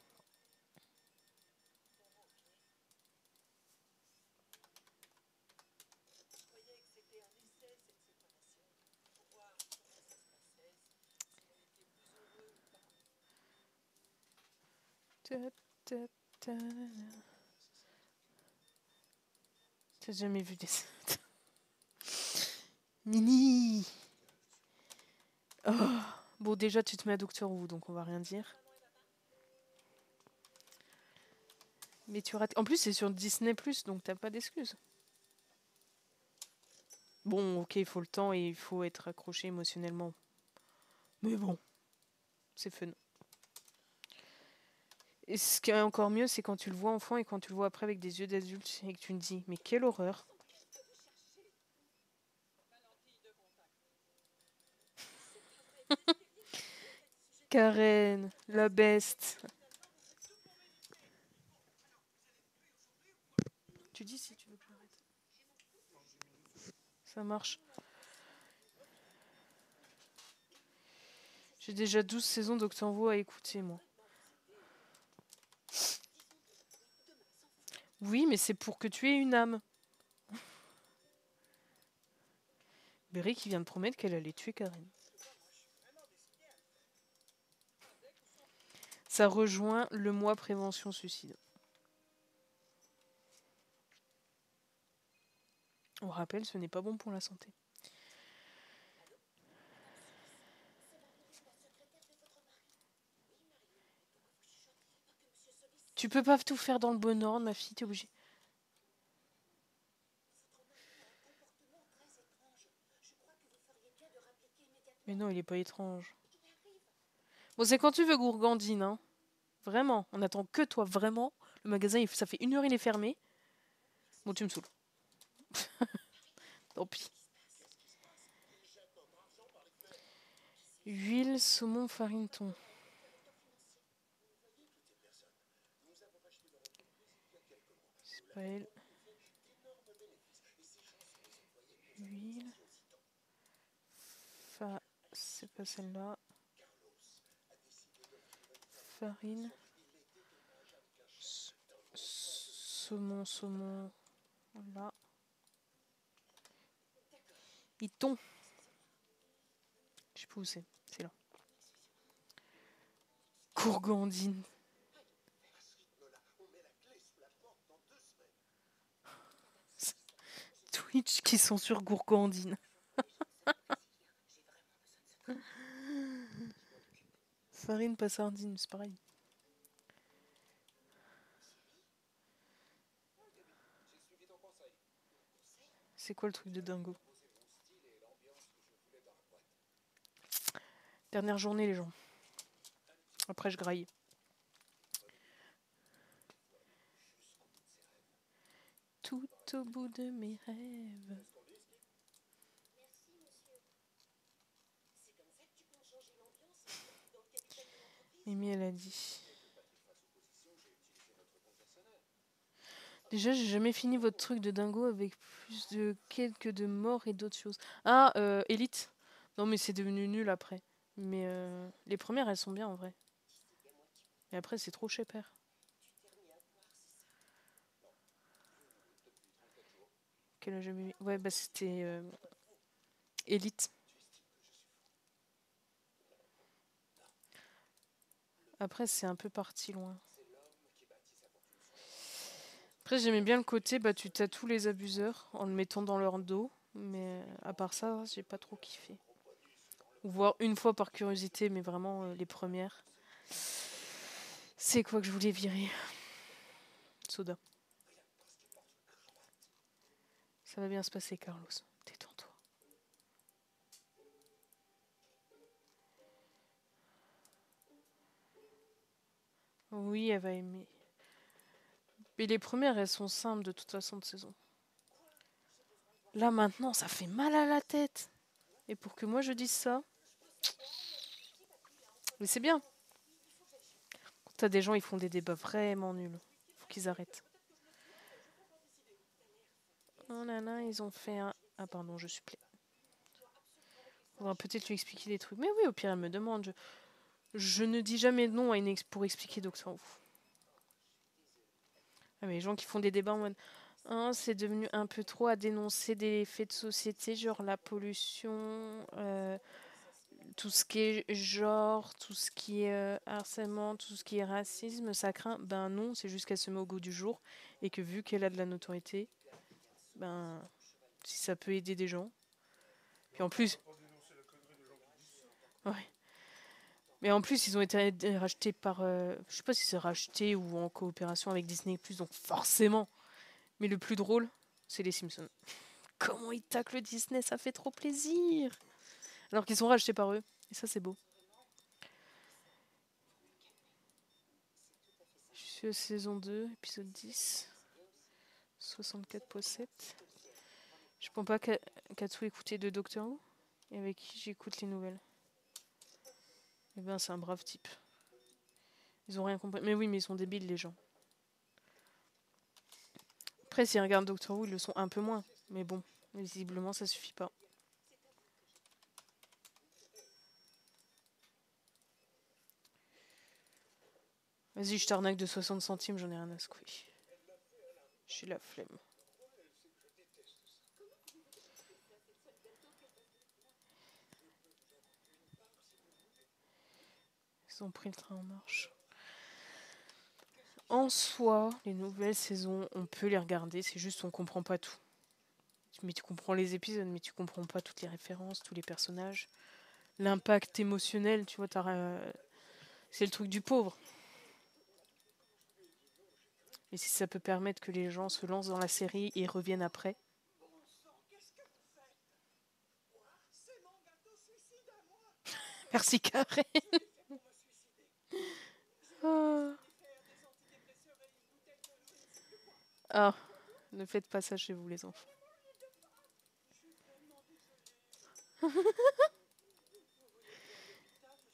[SPEAKER 1] T'as jamais vu des... Mini. Oh. Bon, déjà, tu te mets à Doctor Who, donc on va rien dire. Mais tu rates... En plus, c'est sur Disney+, donc t'as pas d'excuses. Bon, ok, il faut le temps et il faut être accroché émotionnellement. Mais bon, c'est fun. Et ce qui est encore mieux, c'est quand tu le vois enfant et quand tu le vois après avec des yeux d'adulte et que tu te dis, mais quelle horreur. Karen, la best. Tu dis si tu veux que j'arrête. Ça marche. J'ai déjà 12 saisons Doctor Who à écouter, moi. Oui, mais c'est pour que tu aies une âme. Berry qui vient de promettre qu'elle allait tuer Karen. Ça rejoint le mois prévention suicide. On rappelle, ce n'est pas bon pour la santé. Tu peux pas tout faire dans le bon ordre, ma fille, t'es obligée. Mais non, il est pas étrange. Bon, c'est quand tu veux, Gourgandine, hein. Vraiment, on attend que toi, vraiment. Le magasin, ça fait 1 heure, il est fermé. Bon, tu me saoules. Tant pis. Huile, saumon, farine, thon. C'est pas elle. Huile. C'est pas celle-là. Farine. Saumon. Là. Et thon. Je sais pas où c'est. C'est là. Gourgandine. Twitch qui sont sur Gourgandine. Farine, pas sardine, c'est pareil. C'est quoi le truc de dingo? Dernière journée, les gens. Après, je graille. Tout au bout de mes rêves. Mimi, elle a dit. Déjà, j'ai jamais fini votre truc de dingo avec plus de quelques de morts et d'autres choses. Ah, Elite. Non, mais c'est devenu nul après. Mais les premières, elles sont bien en vrai. Et après, c'est trop cher. Qu'elle a jamais mis. Ouais, bah c'était Elite. Après, c'est un peu parti loin. Après, j'aimais bien le côté, bah tu tatoues les abuseurs en le mettant dans leur dos. Mais à part ça, j'ai pas trop kiffé. Ou voir une fois par curiosité, mais vraiment les premières. C'est quoi que je voulais virer? Soda. Ça va bien se passer, Carlos. Détends-toi. Oui, elle va aimer. Mais les premières, elles sont simples de toute façon de saison. Là, maintenant, ça fait mal à la tête. Et pour que moi je dise ça. Mais c'est bien. Quand t'as des gens, ils font des débats vraiment nuls. Faut qu'ils arrêtent. Oh là là, ils ont fait un. Ah, pardon, je supplée. On va peut-être lui expliquer des trucs. Mais oui, au pire, elle me demande. Je ne dis jamais non à pour expliquer Doctor Who. Ah, mais les gens qui font des débats en mode hein, c'est devenu un peu trop à dénoncer des faits de société, genre la pollution, tout ce qui est genre, tout ce qui est harcèlement, tout ce qui est racisme, ça craint. Ben non, c'est juste qu'elle se met au goût du jour et que vu qu'elle a de la notoriété, ben si ça peut aider des gens. Puis en plus, ouais. Mais en plus, ils ont été rachetés par. Je sais pas si c'est racheté ou en coopération avec Disney, donc forcément. Mais le plus drôle, c'est les Simpsons. Comment ils taclent Disney, ça fait trop plaisir! Alors qu'ils sont rachetés par eux. Et ça, c'est beau. Je suis à saison 2, épisode 10. 64.7. Je pense pas qu'à tout écouter de Doctor Who. Et avec qui j'écoute les nouvelles. Eh ben, c'est un brave type. Ils ont rien compris. Mais oui, mais ils sont débiles, les gens. Après, s'ils regardent Doctor Who, ils le sont un peu moins. Mais bon, visiblement, ça suffit pas. Vas-y, je t'arnaque de 60 centimes, j'en ai rien à secouer. J'ai la flemme. Ils ont pris le train en marche. En soi, les nouvelles saisons, on peut les regarder, c'est juste on comprend pas tout. Mais tu comprends les épisodes, mais tu comprends pas toutes les références, tous les personnages. L'impact émotionnel, tu vois, c'est le truc du pauvre. Et si ça peut permettre que les gens se lancent dans la série et reviennent après. Merci Karen. Oh. Ah, ne faites pas ça chez vous les enfants.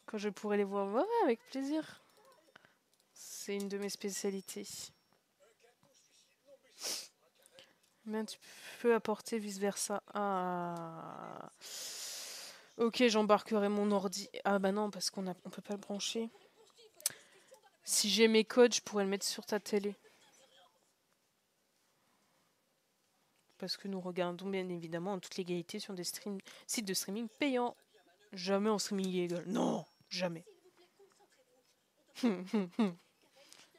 [SPEAKER 1] Quand je pourrai les voir, ouais, avec plaisir. C'est une de mes spécialités. Mais tu peux apporter vice-versa. Ah. Ok, j'embarquerai mon ordi. Ah bah non, parce on peut pas le brancher. Si j'ai mes codes, je pourrais le mettre sur ta télé. Parce que nous regardons bien évidemment en toute légalité sur des sites de streaming payants. Jamais en streaming illégal. Non, jamais.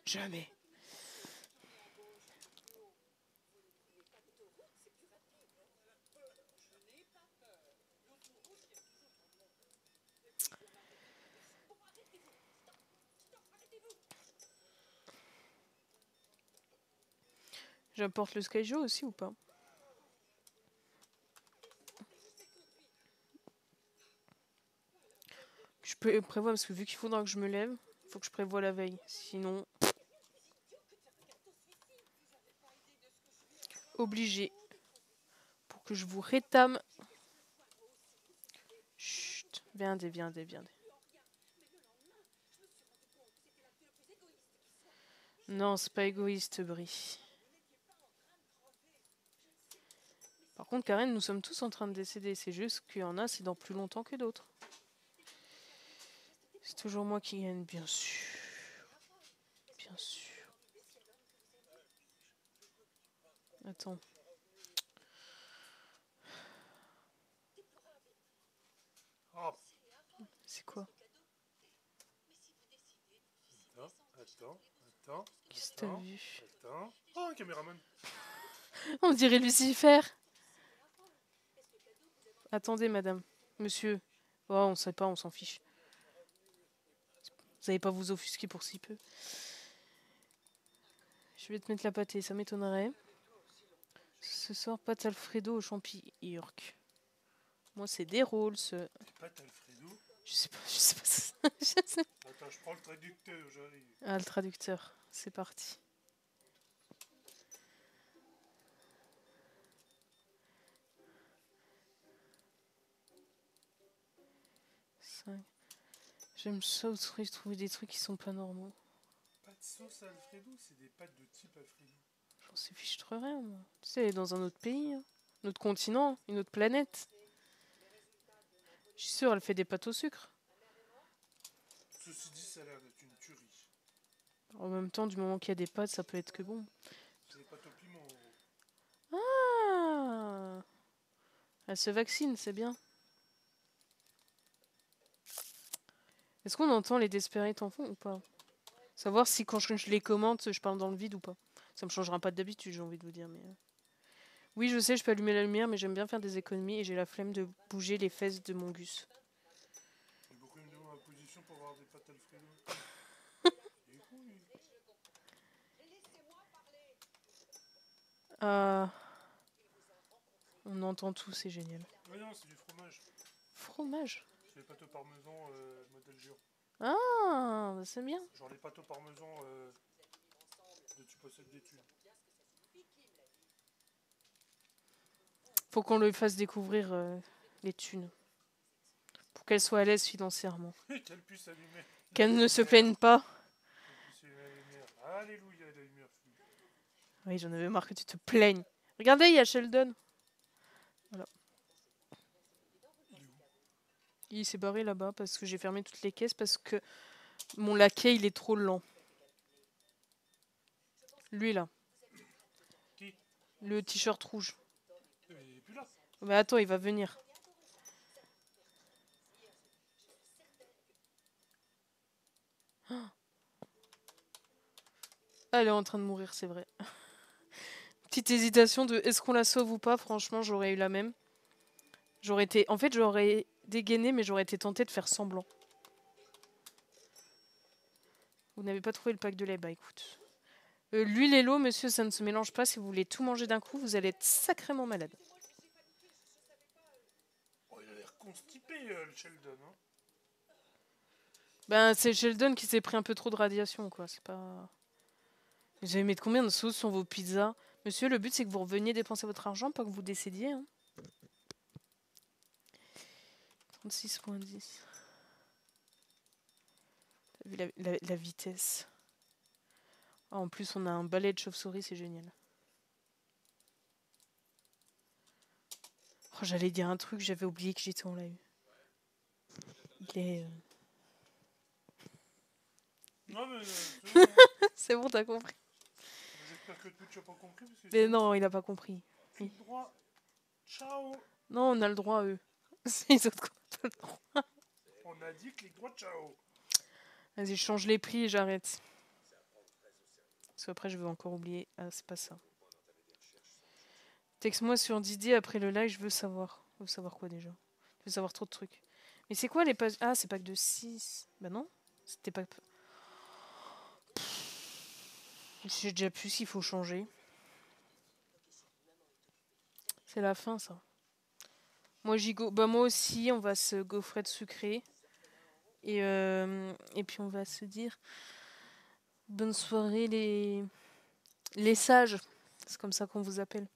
[SPEAKER 1] Jamais. J'importe le Skyjo aussi ou pas? Je peux prévoir parce que vu qu'il faudra que je me lève, il faut que je prévoie la veille. Sinon, obligé. Pour que je vous rétame. Chut, viendez. Non, c'est pas égoïste, Brie. Par contre, Karen, nous sommes tous en train de décéder. C'est juste qu'il y en a, c'est dans plus longtemps que d'autres. C'est toujours moi qui gagne, bien sûr. Bien sûr. Attends. C'est quoi?
[SPEAKER 2] Attends.
[SPEAKER 1] Qu'est-ce que t'as vu?
[SPEAKER 2] Attends. Oh, un caméraman.
[SPEAKER 1] On dirait Lucifer. Attendez, madame. Monsieur. Oh, on sait pas, on s'en fiche. Vous n'allez pas vous offusquer pour si peu. Je vais te mettre la pâtée, ça m'étonnerait. Ce soir, pâte Alfredo au champi York. Moi, c'est des rôles, ce.
[SPEAKER 2] Pâte Alfredo?
[SPEAKER 1] Je sais pas.
[SPEAKER 2] Attends, je prends le traducteur, j'arrive.
[SPEAKER 1] Ah, le traducteur, c'est parti. J'aime ça aussi trouver des trucs qui sont pas normaux.
[SPEAKER 2] Pâte sauce Alfredo, c'est des pâtes de type Alfredo.
[SPEAKER 1] J'en sais fiche rien, moi. Tu sais, elle est dans un autre pays, hein. Un autre continent, une autre planète. Je suis sûre, elle fait des pâtes au sucre.
[SPEAKER 2] Ce ceci dit, ça a l'air d'être une tuerie.
[SPEAKER 1] En même temps, du moment qu'il y a des pâtes, ça peut être que bon.
[SPEAKER 2] C'est des pâtes au piment, en gros.
[SPEAKER 1] Ah, elle se vaccine, c'est bien. Est-ce qu'on entend les Desperate en fond ou pas? Savoir si quand je les commente, je parle dans le vide ou pas. Ça me changera pas d'habitude, j'ai envie de vous dire. Mais oui, je sais, je peux allumer la lumière, mais j'aime bien faire des économies et j'ai la flemme de bouger les fesses de mon gus.
[SPEAKER 2] Il y a beaucoup qui me demandent ma position pour avoir des pâtes Alfredo. Il est con, lui.
[SPEAKER 1] Ah, on entend tout, c'est génial.
[SPEAKER 2] Ouais, non, c'est du fromage.
[SPEAKER 1] Fromage?
[SPEAKER 2] C'est les pâtes au parmesan modèle géant.
[SPEAKER 1] Ah, bah c'est bien.
[SPEAKER 2] Genre les pâtes au parmesan de tu possèdes des thunes.
[SPEAKER 1] Faut qu'on lui fasse découvrir les thunes. Pour qu'elle soit à l'aise financièrement.
[SPEAKER 2] Qu'elle puisse allumer.
[SPEAKER 1] Qu'elle ne se plaigne pas.
[SPEAKER 2] Qu'elle puisse allumer la lumière. Alléluia, la lumière fut.
[SPEAKER 1] Oui, j'en avais marre que tu te plaignes. Regardez, il y a Sheldon. Voilà.
[SPEAKER 2] Il est où?
[SPEAKER 1] Il s'est barré là-bas parce que j'ai fermé toutes les caisses parce que mon laquais, il est trop lent. Lui, là.
[SPEAKER 2] Qui?
[SPEAKER 1] Le t-shirt rouge.
[SPEAKER 2] Il est plus là.
[SPEAKER 1] Mais attends, il va venir. Ah, elle est en train de mourir, c'est vrai. Petite hésitation de est-ce qu'on la sauve ou pas. Franchement, j'aurais eu la même. J'aurais été... En fait, j'aurais dégainé, mais j'aurais été tentée de faire semblant. Vous n'avez pas trouvé le pack de lait? Bah écoute. L'huile et l'eau, monsieur, ça ne se mélange pas. Si vous voulez tout manger d'un coup, vous allez être sacrément malade.
[SPEAKER 2] Oh, il a l'air constipé, le Sheldon. Hein.
[SPEAKER 1] Ben, c'est Sheldon qui s'est pris un peu trop de radiation, quoi. C'est pas... Vous allez mettre combien de sauces sur vos pizzas? Monsieur, le but, c'est que vous reveniez dépenser votre argent, pas que vous décédiez. Hein. 36,10. T'as vu la vitesse? Ah, en plus, on a un balai de chauve-souris, c'est génial. Oh, j'allais dire un truc, j'avais oublié que j'étais en live. Il est...
[SPEAKER 2] Non, mais
[SPEAKER 1] c'est bon, t'as compris.
[SPEAKER 2] j'espère que tu n'as pas compris. Parce que
[SPEAKER 1] Mais non, il a pas compris.
[SPEAKER 2] clic droit. Ciao.
[SPEAKER 1] Non, on a le droit, eux. C'est les autres qui ont pas le droit.
[SPEAKER 2] On a dit clic droit, ciao.
[SPEAKER 1] Vas-y, je change les prix et j'arrête. Parce qu'après, je vais encore oublier. Ah, c'est pas ça. Texte-moi sur Didier après le live, je veux savoir. Je veux savoir quoi déjà? Je veux savoir trop de trucs. Mais c'est quoi les pages? Ah, c'est pack de 6. Bah non. C'était pas... J'ai déjà plus s'il faut changer. C'est la fin, ça. Moi, j'y go. Bah moi aussi, on va se gaufrette sucrée. Et puis on va se dire... Bonne soirée les sages. C'est comme ça qu'on vous appelle.